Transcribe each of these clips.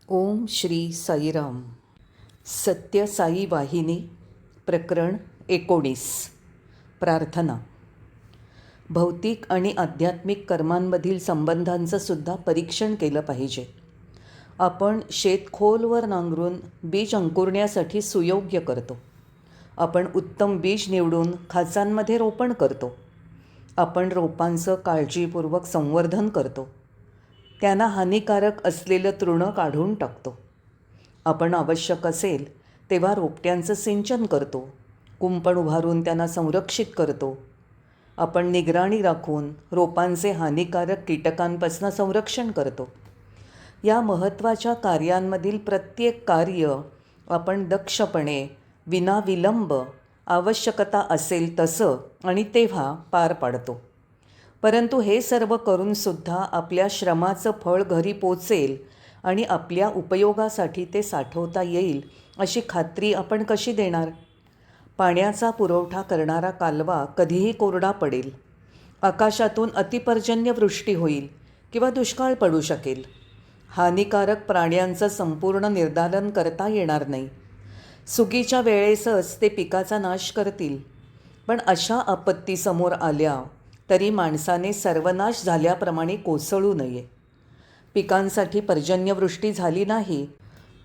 ओम श्री साईराम. सत्य साई वाहिनी. प्रकरण 19. प्रार्थना. भौतिक आणि आध्यात्मिक कर्मांमधील संबंधांचं सुद्धा परीक्षण केलं पाहिजे. आपण शेत खोलवर नांगरून बीज अंकुरण्यासाठी सुयोग्य करतो. आपण उत्तम बीज निवडून खाचांमध्ये रोपण करतो. आपण रोपांचं काळजीपूर्वक संवर्धन करतो. त्यांना हानिकारक असलेलं तृणं काढून टाकतो. आपण आवश्यक असेल तेव्हा रोपट्यांचं सिंचन करतो. कुंपण उभारून त्यांना संरक्षित करतो. आपण निगराणी राखून रोपांचे हानिकारक कीटकांपासून संरक्षण करतो. या महत्त्वाच्या कार्यांमधील प्रत्येक कार्य आपण दक्षपणे, विनाविलंब, आवश्यकता असेल तसं आणि तेव्हा पार पाडतो. परंतु हे सर्व करूनसुद्धा आपल्या श्रमाचं फळ घरी पोचेल आणि आपल्या उपयोगासाठी ते साठवता येईल अशी खात्री आपण कशी देणार? पाण्याचा पुरवठा करणारा कालवा कधीही कोरडा पडेल. आकाशातून अतिपर्जन्य वृष्टी होईल किंवा दुष्काळ पडू शकेल. हानिकारक प्राण्यांचं संपूर्ण निर्दालन करता येणार नाही. सुगीच्या वेळेसच ते पिकाचा नाश करतील. पण अशा आपत्ती समोर आल्या तरी माणसाने सर्वनाश झाल्याप्रमाणे कोसळू नये. पिकांसाठी पर्जन्यवृष्टी झाली नाही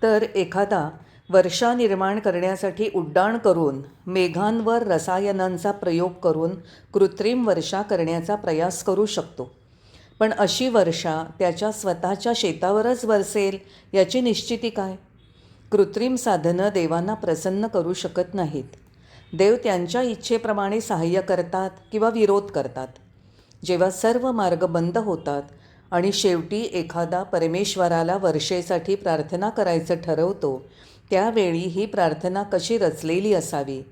तर एखादा वर्षा निर्माण करण्यासाठी उड्डाण करून मेघांवर रसायनांचा प्रयोग करून कृत्रिम वर्षा करण्याचा प्रयास करू शकतो. पण अशी वर्षा त्याच्या स्वतःच्या शेतावरच बरसेल याची निश्चिती काय? कृत्रिम साधनं देवांना प्रसन्न करू शकत नाहीत. देव त्यांच्या इच्छेप्रमाणे सहाय्य करतात किंवा विरोध करतात. जेव्हा सर्व मार्ग बंद होतात आणि शेवटी एखादा परमेश्वराला वर्षेसाठी प्रार्थना करायचं ठरवतो, त्यावेळी ही प्रार्थना कशी रचलेली असावी,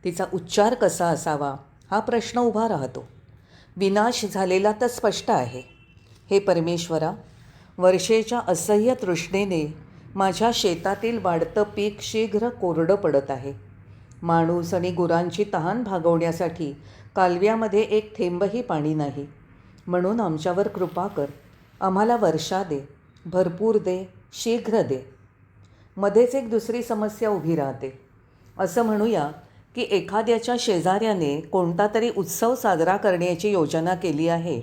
तिचा उच्चार कसा असावा हा प्रश्न उभा राहतो. विनाश झालेला तर स्पष्ट आहे. हे परमेश्वरा, वर्षेच्या असह्य तृष्णेने माझ्या शेतातील वाढतं पीक शीघ्र कोरडं पडत आहे. माणूस आणि गुरांची तहान भागवण्यासाठी कालव्यामध्ये एक थेंबही पाणी नाही. म्हणून आमच्यावर कृपा कर. आम्हाला वर्षा दे, भरपूर दे, शीघ्र दे. मध्येच एक दुसरी समस्या उभी राहते. असं म्हणूया की एखाद्याच्या शेजाऱ्याने कोणता तरी उत्सव साजरा करण्याची योजना केली आहे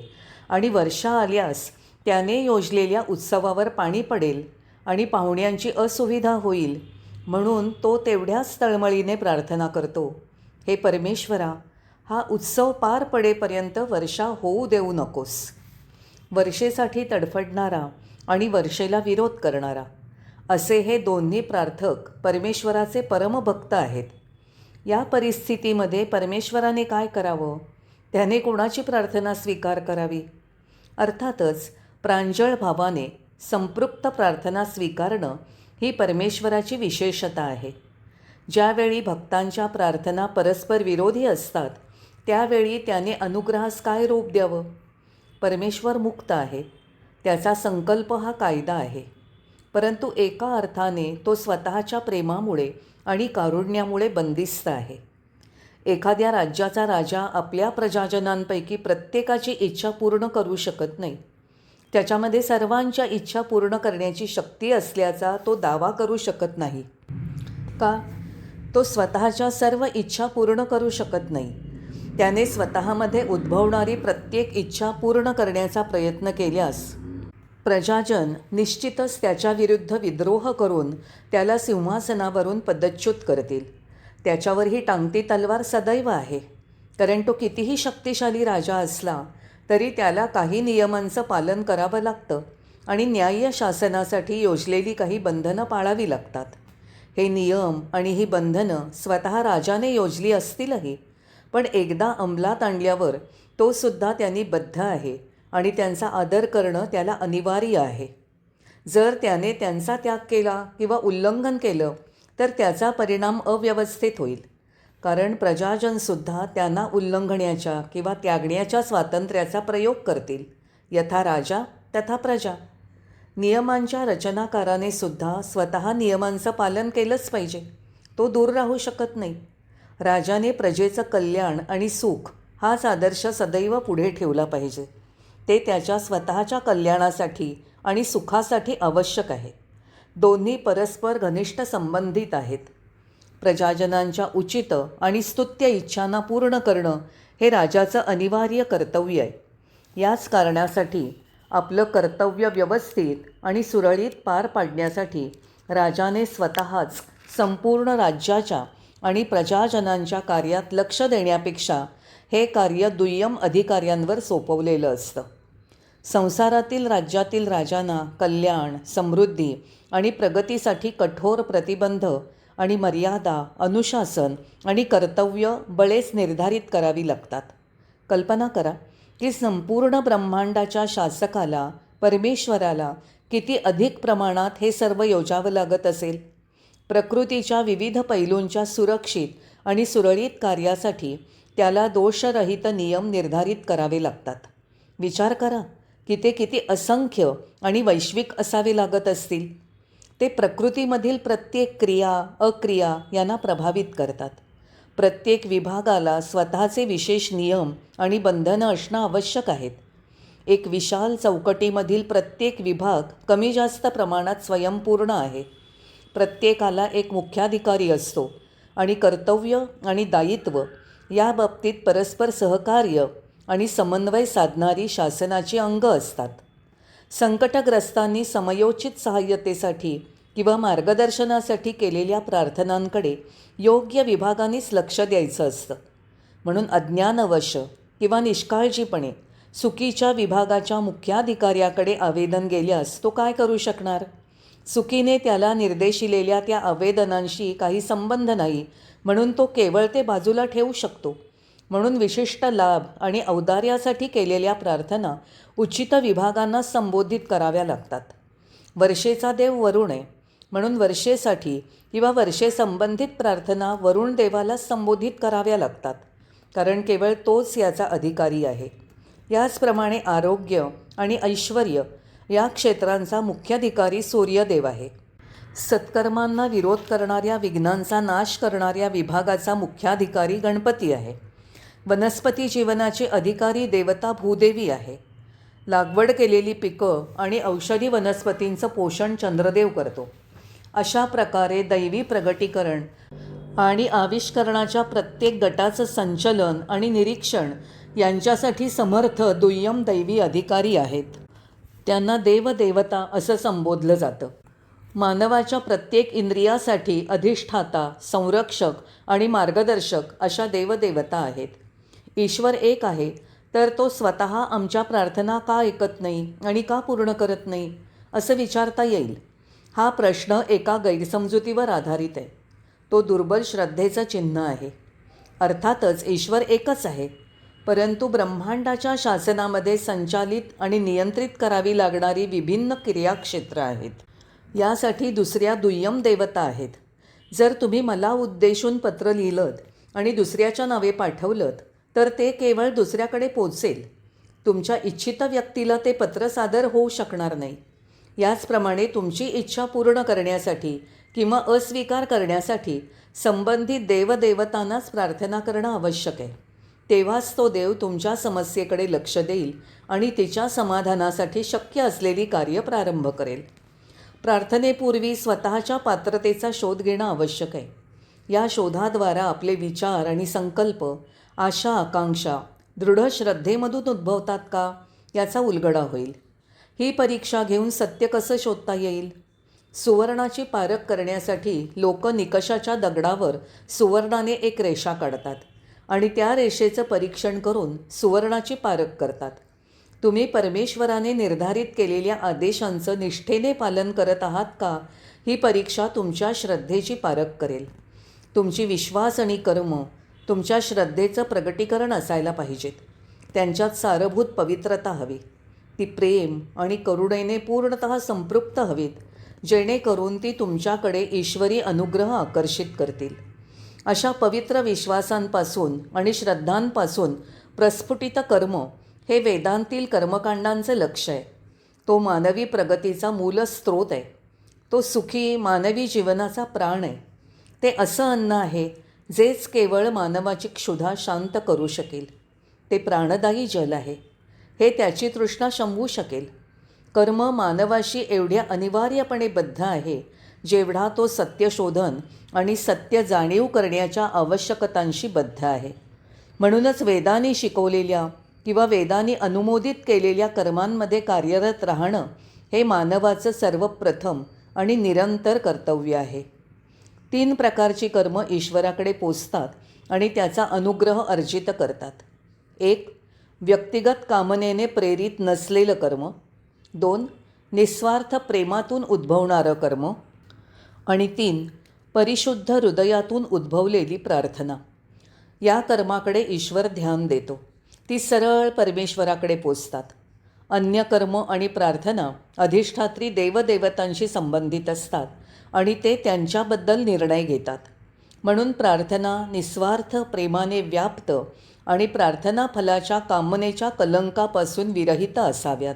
आणि वर्षा आल्यास त्याने योजलेल्या उत्सवावर पाणी पडेल आणि पाहुण्यांची असुविधा होईल, म्हणून तो तेवढ्याच तळमळीने प्रार्थना करतो, हे परमेश्वरा, हा उत्सव पार पडेपर्यंत वर्षा होऊ देऊ नकोस. वर्षेसाठी तडफडणारा आणि वर्षेला विरोध करणारा असे हे दोन्ही प्रार्थक परमेश्वराचे परमभक्त आहेत. या परिस्थितीमध्ये परमेश्वराने काय करावं? त्याने कोणाची प्रार्थना स्वीकार करावी? अर्थातच प्रांजळ भावाने संपृक्त प्रार्थना स्वीकारणं ही परमेश्वराची विशेषता आहे. ज्यावेळी भक्तांच्या प्रार्थना परस्पर विरोधी असतात त्यावेळी त्याने अनुग्रहास काय रूप द्यावं? परमेश्वर मुक्त आहे. त्याचा संकल्प हा कायदा आहे. परंतु एका अर्थाने तो स्वतःच्या प्रेमामुळे आणि कारुण्यामुळे बंदिस्त आहे. एखाद्या राज्याचा राजा आपल्या प्रजाजनांपैकी प्रत्येकाची इच्छा पूर्ण करू शकत नाही. त्याच्यामध्ये सर्वांच्या इच्छा पूर्ण करण्याची शक्ती असल्याचा तो दावा करू शकत नाही. का? तो स्वतःच्या सर्व इच्छा पूर्ण करू शकत नाही. त्याने स्वतःमध्ये उद्भवणारी प्रत्येक इच्छा पूर्ण करण्याचा प्रयत्न केल्यास प्रजाजन निश्चितच त्याच्याविरुद्ध विद्रोह करून त्याला सिंहासनावरून पदच्युत करतील. त्याच्यावर ही टांगती तलवार सदैव आहे. कारण तो कितीही शक्तिशाली राजा असला तरी त्याला काही नियमांचं पालन करावं लागतं आणि न्याय्य शासनासाठी योजलेली काही बंधनं पाळावी लागतात. हे नियम आणि ही बंधनं स्वतः राजाने योजली असतीलही, पण एकदा अंमलात आणल्यावर तो सुद्धा त्यांनी बद्ध आहे आणि त्यांचा आदर करणं त्याला अनिवार्य आहे. जर त्याने त्यांचा त्याग केला किंवा उल्लंघन केलं तर त्याचा परिणाम अव्यवस्थित होईल. कारण प्रजाजनसुद्धा त्यांना उल्लंघण्याच्या किंवा त्यागण्याच्या स्वातंत्र्याचा प्रयोग करतील. यथा राजा तथा प्रजा. नियमांच्या रचनाकाराने सुद्धा स्वतः नियमांचं पालन केलंच पाहिजे. तो दूर राहू शकत नाही. राजाने प्रजेचं कल्याण आणि सुख हाच आदर्श सदैव पुढे ठेवला पाहिजे. ते त्याच्या स्वतःच्या कल्याणासाठी आणि सुखासाठी आवश्यक आहे. दोन्ही परस्पर घनिष्ठ संबंधित आहेत. प्रजाजनांच्या उचित आणि स्तुत्य इच्छांना पूर्ण करणं हे राजाचं अनिवार्य कर्तव्य आहे. याच कारणासाठी आपलं कर्तव्य व्यवस्थित आणि सुरळीत पार पाडण्यासाठी राजाने स्वतःच संपूर्ण राज्याच्या आणि प्रजाजनांच्या कार्यात लक्ष देण्यापेक्षा हे कार्य दुय्यम अधिकाऱ्यांवर सोपवलेलं असतं. संसारातील राज्यातील राजांना कल्याण, समृद्धी आणि प्रगतीसाठी कठोर प्रतिबंध आणि मर्यादा, अनुशासन आणि कर्तव्य बळेच निर्धारित करावी लागतात. कल्पना करा की संपूर्ण ब्रह्मांडाच्या शासकाला, परमेश्वराला किती अधिक प्रमाणात हे सर्व योजावं लागत असेल. प्रकृतीच्या विविध पैलूंच्या सुरक्षित आणि सुरळीत कार्यासाठी त्याला दोषरहित नियम निर्धारित करावे लागतात. विचार करा की ते किती असंख्य आणि वैश्विक असावे लागत असतील. ते प्रकृतीमधील प्रत्येक क्रिया, अक्रिया यांना प्रभावित करतात. प्रत्येक विभागाला स्वतःचे विशेष नियम आणि बंधनं असणं आवश्यक आहेत. एक विशाल चौकटीमधील प्रत्येक विभाग कमी जास्त प्रमाणात स्वयंपूर्ण आहे. प्रत्येकाला एक मुख्याधिकारी असतो आणि कर्तव्य आणि दायित्व या बाबतीत परस्पर सहकार्य आणि समन्वय साधणारी शासनाची अंग असतात. संकटग्रस्तांनी समयोचित सहाय्यतेसाठी किंवा मार्गदर्शनासाठी केलेल्या प्रार्थनांकडे योग्य विभागानेच लक्ष द्यायचं असतं. म्हणून अज्ञानवश किंवा निष्काळजीपणे चुकीच्या विभागाच्या मुख्याधिकाऱ्याकडे आवेदन गेल्यास तो काय करू शकणार? चुकीने त्याला निर्देशिलेल्या त्या आवेदनांशी काही संबंध नाही, म्हणून तो केवळ ते बाजूला ठेवू शकतो. म्हणून विशिष्ट लाभ आणि औदार्यासाठी केलेल्या प्रार्थना उचित विभागांना संबोधित कराव्या लागतात. वर्षेचा देव वरुण आहे, म्हणून वर्षेसाठी किंवा वर्षेसंबंधित प्रार्थना वरुण देवाला संबोधित कराव्या लागतात, कारण केवळ तोच याचा अधिकारी आहे. याचप्रमाणे आरोग्य आणि ऐश्वर या क्षेत्रांचा मुख्याधिकारी सूर्यदेव आहे. सत्कर्मांना विरोध करणाऱ्या, विघ्नांचा नाश करणाऱ्या विभागाचा मुख्याधिकारी गणपती आहे. वनस्पती जीवनाची अधिकारी देवता भूदेवी आहे. लागवड केलेली पिकं आणि औषधी वनस्पतींचं पोषण चंद्रदेव करतो. अशा प्रकारे दैवी प्रगटीकरण आणि आविष्करणाच्या प्रत्येक गटाचं संचलन आणि निरीक्षण यांच्यासाठी समर्थ दुय्यम दैवी अधिकारी आहेत. त्यांना देवदेवता असं संबोधलं जातं. मानवाच्या प्रत्येक इंद्रियासाठी अधिष्ठाता, संरक्षक आणि मार्गदर्शक अशा देवदेवता आहेत. ईश्वर एक आहे, तर तो स्वतः आमच्या प्रार्थना का ऐकत नाही आणि का पूर्ण करत नाही असं विचारता येईल. हा प्रश्न एका गैरसमजुतीवर आधारित आहे. तो दुर्बल श्रद्धेचं चिन्ह आहे. अर्थातच ईश्वर एकच आहे, परंतु ब्रह्मांडाच्या शासनामध्ये संचालित आणि नियंत्रित करावी लागणारी विभिन्न क्रियाक्षेत्र आहेत. यासाठी दुसऱ्या दुय्यम देवता आहेत. जर तुम्ही मला उद्देशून पत्र लिहिलं आणि दुसऱ्याच्या नावे पाठवलं तर ते केवळ दुसऱ्याकडे पोचेल. तुमच्या इच्छित व्यक्तीला ते पत्र सादर होऊ शकणार नाही. याचप्रमाणे तुमची इच्छा पूर्ण करण्यासाठी किंवा अस्वीकार करण्यासाठी संबंधित देवदेवतांनाच प्रार्थना करणं आवश्यक आहे. तेव्हाच तो देव तुमच्या समस्येकडे लक्ष देईल आणि तिच्या समाधानासाठी शक्य असलेली कार्य प्रारंभ करेल. प्रार्थनेपूर्वी स्वतःच्या पात्रतेचा शोध घेणं आवश्यक आहे. या शोधाद्वारा आपले विचार आणि संकल्प, आशा, आकांक्षा दृढ श्रद्धेमधून उद्भवतात का याचा उलगडा होईल. ही परीक्षा घेऊन सत्य कसं शोधता येईल? सुवर्णाची पारख करण्यासाठी लोक निकषाच्या दगडावर सुवर्णाने एक रेषा काढतात आणि त्या रेषेचं परीक्षण करून सुवर्णाची पारख करतात. तुम्ही परमेश्वराने निर्धारित केलेल्या आदेशांचं निष्ठेने पालन करत आहात का, ही परीक्षा तुमच्या श्रद्धेची पारख करेल. तुमची विश्वास आणि कर्म तुमच्या श्रद्धेचं प्रगटीकरण असायला पाहिजेत. त्यांच्यात सारभूत पवित्रता हवी. ती प्रेम आणि करुणेने पूर्णतः संपृक्त हवीत, जेणेकरून ती तुमच्याकडे ईश्वरी अनुग्रह आकर्षित करतील. अशा पवित्र विश्वासांपासून आणि श्रद्धांपासून प्रस्फुटित कर्म हे वेदांतील कर्मकांडांचं लक्ष्य आहे. तो मानवी प्रगतीचा मूल स्रोत आहे. तो सुखी मानवी जीवनाचा प्राण आहे. ते असं अन्न आहे जेच केवळ मानवाची क्षुधा शांत करू शकेल. ते प्राणदायी जल आहे. हे त्याची तृष्णा शमवू शकेल. कर्म मानवाशी एवढ्या अनिवार्यपणे बद्ध आहे जेवढा तो सत्यशोधन आणि सत्य जाणीव करण्याच्या आवश्यकतांशी बद्ध आहे. म्हणूनच वेदांनी शिकवलेल्या किंवा वेदांनी अनुमोदित केलेल्या कर्मांमध्ये कार्यरत राहणं हे मानवाचं सर्वप्रथम आणि निरंतर कर्तव्य आहे. 3 प्रकारची कर्म ईश्वराकडे पोचतात आणि त्याचा अनुग्रह अर्जित करतात. 1. व्यक्तिगत कामनेने प्रेरित नसलेलं कर्म. 2. निस्वार्थ प्रेमातून उद्भवणारं कर्म. आणि 3. परिशुद्ध हृदयातून उद्भवलेली प्रार्थना. या कर्माकडे ईश्वर ध्यान देतो. ती सरळ परमेश्वराकडे पोचतात. अन्य कर्म आणि प्रार्थना अधिष्ठात्री देवदेवतांशी संबंधित असतात आणि ते त्यांच्याबद्दल निर्णय घेतात. म्हणून प्रार्थना निस्वार्थ प्रेमाने व्याप्त आणि प्रार्थना फलाच्या कामनेच्या कलंकापासून विरहित असाव्यात.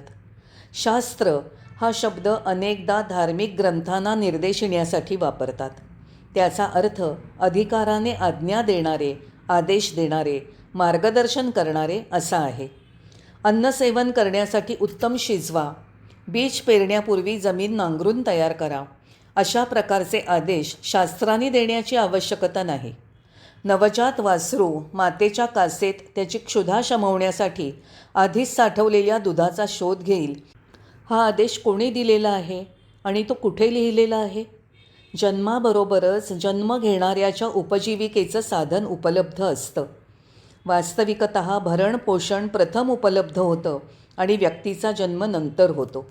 शास्त्र हा शब्द अनेकदा धार्मिक ग्रंथांना निर्देशिण्यासाठी वापरतात. त्याचा अर्थ अधिकाराने आज्ञा देणारे, आदेश देणारे, मार्गदर्शन करणारे असा आहे. अन्नसेवन करण्यासाठी उत्तम शिजवा, बीज पेरण्यापूर्वी जमीन नांगरून तयार करा, अशा प्रकारचे आदेश शास्त्रांनी देण्याची आवश्यकता नाही. नवजात वासरू मातेच्या कासेत त्याची क्षुधा शमवण्यासाठी आधीच साठवलेल्या दुधाचा शोध घेईल. हा आदेश कोणी दिलेला आहे आणि तो कुठे लिहिलेला आहे? जन्माबरोबरच जन्म घेणाऱ्याच्या उपजीविकेचं साधन उपलब्ध असतं. वास्तविकतः भरणपोषण प्रथम उपलब्ध होतं आणि व्यक्तीचा जन्म नंतर होतो.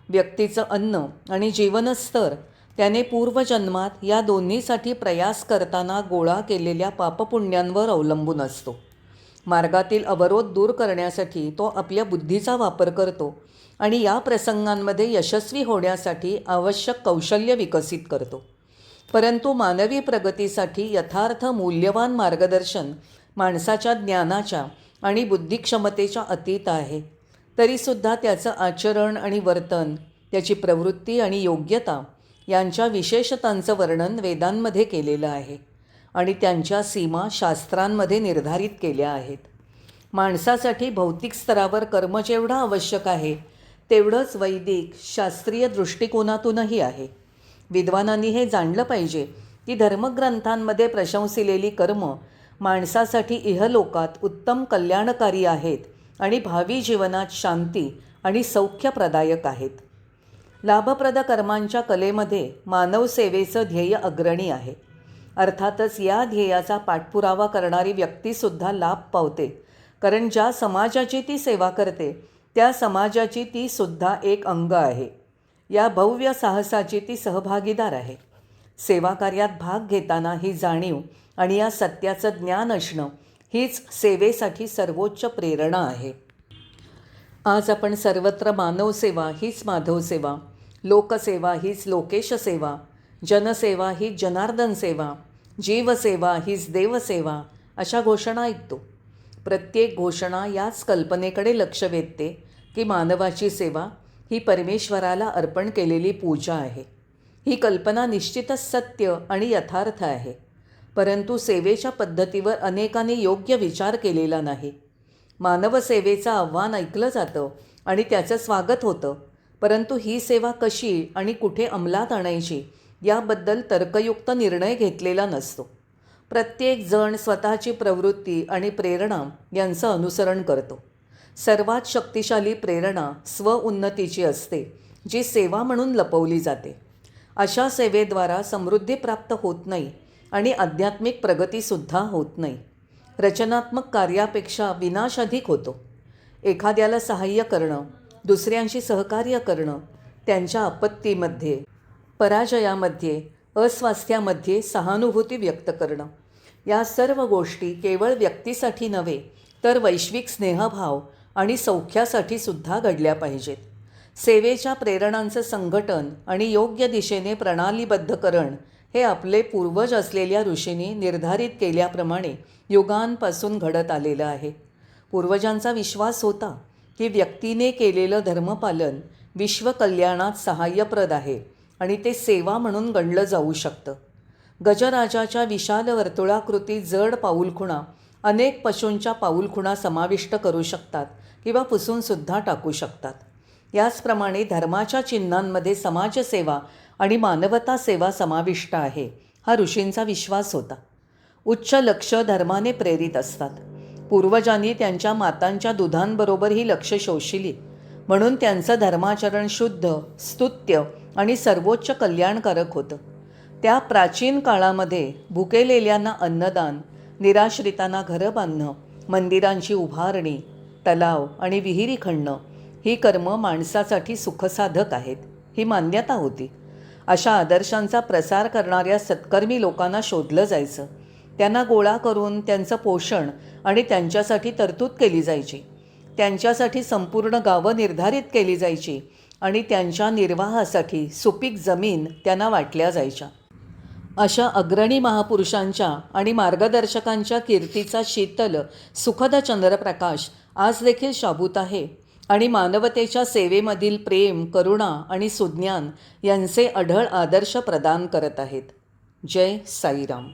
व्यक्तीचं अन्न आणि जीवनस्तर त्याने पूर्वजन्मात या दोन्हीसाठी प्रयास करताना गोळा केलेल्या पापपुण्यांवर अवलंबून असतो. मार्गातील अवरोध दूर करण्यासाठी तो आपल्या बुद्धीचा वापर करतो आणि या प्रसंगांमध्ये यशस्वी होण्यासाठी आवश्यक कौशल्य विकसित करतो. परंतु मानवी प्रगतीसाठी यथार्थ मूल्यवान मार्गदर्शन माणसाच्या ज्ञानाच्या आणि बुद्धिक्षमतेच्या अतीत आहे. तरीसुद्धा त्याचं आचरण आणि वर्तन, त्याची प्रवृत्ती आणि योग्यता यांच्या विशेषतांचं वर्णन वेदांमध्ये केलेलं आहे आणि त्यांच्या सीमा शास्त्रांमध्ये निर्धारित केल्या आहेत. माणसासाठी भौतिक स्तरावर कर्म जेवढं आवश्यक आहे तेवढंच वैदिक शास्त्रीय दृष्टिकोनातूनही आहे. विद्वानांनी हे जाणलं पाहिजे की धर्मग्रंथांमध्ये प्रशंसिलेली कर्म माणसासाठी इहलोकात उत्तम कल्याणकारी आहेत आणि भावी जीवनात शांती आणि सौख्यप्रदायक आहेत. लाभप्रद कर्मांच्या कलेमध्ये मानवसेवेचं ध्येय अग्रणी आहे. अर्थातच या ध्येयाचा पाठपुरावा करणारी व्यक्तीसुद्धा लाभ पावते, कारण ज्या समाजाची ती सेवा करते त्या समाजाची ती सुद्धा एक अंग आहे. या भव्य साहसाची ती सहभागीदार आहे. सेवाकार्यात भाग घेताना ही जाणीव आणि या सत्याचं ज्ञान असणं हीच सेवेसाठी सर्वोच्च प्रेरणा आहे. आज आपण सर्वत्र मानवसेवा हीच माधवसेवा, लोकसेवा हीच लोकेशसेवा, जनसेवा हीच जनार्दन सेवा, जीवसेवा हीच देवसेवा अशा घोषणा ऐकतो. प्रत्येक घोषणा याच कल्पनेकडे लक्ष वेधते की मानवाची सेवा ही परमेश्वराला अर्पण केलेली पूजा आहे. ही कल्पना निश्चितच सत्य आणि यथार्थ आहे, परंतु सेवेच्या पद्धतीवर अनेकांनी योग्य विचार केलेला नाही. मानवसेवेचं आव्हान ऐकलं जातं आणि त्याचं स्वागत होतं, परंतु ही सेवा कशी आणि कुठे अंमलात आणायची याबद्दल तर्कयुक्त निर्णय घेतलेला नसतो. प्रत्येक जण स्वतःची प्रवृत्ती आणि प्रेरणा यांचं अनुसरण करतो. सर्वात शक्तिशाली प्रेरणा स्वउन्नतीची असते, जी सेवा म्हणून लपवली जाते. अशा सेवेद्वारा समृद्धी प्राप्त होत नाही आणि आध्यात्मिक प्रगतीसुद्धा होत नाही. रचनात्मक कार्यापेक्षा विनाश अधिक होतो. एखाद्याला सहाय्य करणं, दुसऱ्यांशी सहकार्य करणं, त्यांच्या आपत्तीमध्ये, पराजयामध्ये, अस्वास्थ्यामध्ये सहानुभूती व्यक्त करणं, या सर्व गोष्टी केवळ व्यक्तीसाठी नव्हे तर वैश्विक स्नेहभाव आणि सौख्यासाठी सुद्धा घडल्या पाहिजेत. सेवेच्या प्रेरणांचं संघटन आणि योग्य दिशेने प्रणालीबद्धकरण हे आपले पूर्वज असलेल्या ऋषींनी निर्धारित केल्याप्रमाणे युगांपासून घडत आलेलं आहे. पूर्वजांचा विश्वास होता की व्यक्तीने केलेलं धर्मपालन विश्वकल्याणात सहाय्यप्रद आहे आणि ते सेवा म्हणून गणलं जाऊ शकतं. गजराजाच्या विशाल वर्तुळाकृती जड पाऊलखुणा अनेक पशूंच्या पाऊलखुणा समाविष्ट करू शकतात किंवा पुसूनसुद्धा टाकू शकतात. याचप्रमाणे धर्माच्या चिन्हांमध्ये समाजसेवा आणि मानवता सेवा समाविष्ट आहे, हा ऋषींचा विश्वास होता. उच्च लक्ष धर्माने प्रेरित असतात. पूर्वजांनी त्यांच्या मातांच्या दुधांबरोबर ही लक्ष शोषिली, म्हणून त्यांचं धर्माचरण शुद्ध, स्तुत्य आणि सर्वोच्च कल्याणकारक होतं. त्या प्राचीन काळामध्ये भुकेलेल्यांना अन्नदान, निराश्रितांना घरं बांधणं, मंदिरांची उभारणी, तलाव आणि विहिरी खणणं ही कर्म माणसासाठी सुखसाधक आहेत, ही मान्यता होती. अशा आदर्शांचा प्रसार करणाऱ्या सत्कर्मी लोकांना शोधलं जायचं. त्यांना गोळा करून त्यांचं पोषण आणि त्यांच्यासाठी तरतूद केली जायची. त्यांच्यासाठी संपूर्ण गावं निर्धारित केली जायची आणि त्यांच्या निर्वाहासाठी सुपीक जमीन त्यांना वाटल्या जायच्या. अशा अग्रणी महापुरुषांच्या आणि मार्गदर्शकांच्या कीर्तीचा शीतल सुखद चंद्रप्रकाश आज देखील शाबूत आहे आणि मानवतेच्या सेवेमधील प्रेम, करुणा आणि सुज्ञान यांचे अढळ आदर्श प्रदान करत आहेत. जय साईराम.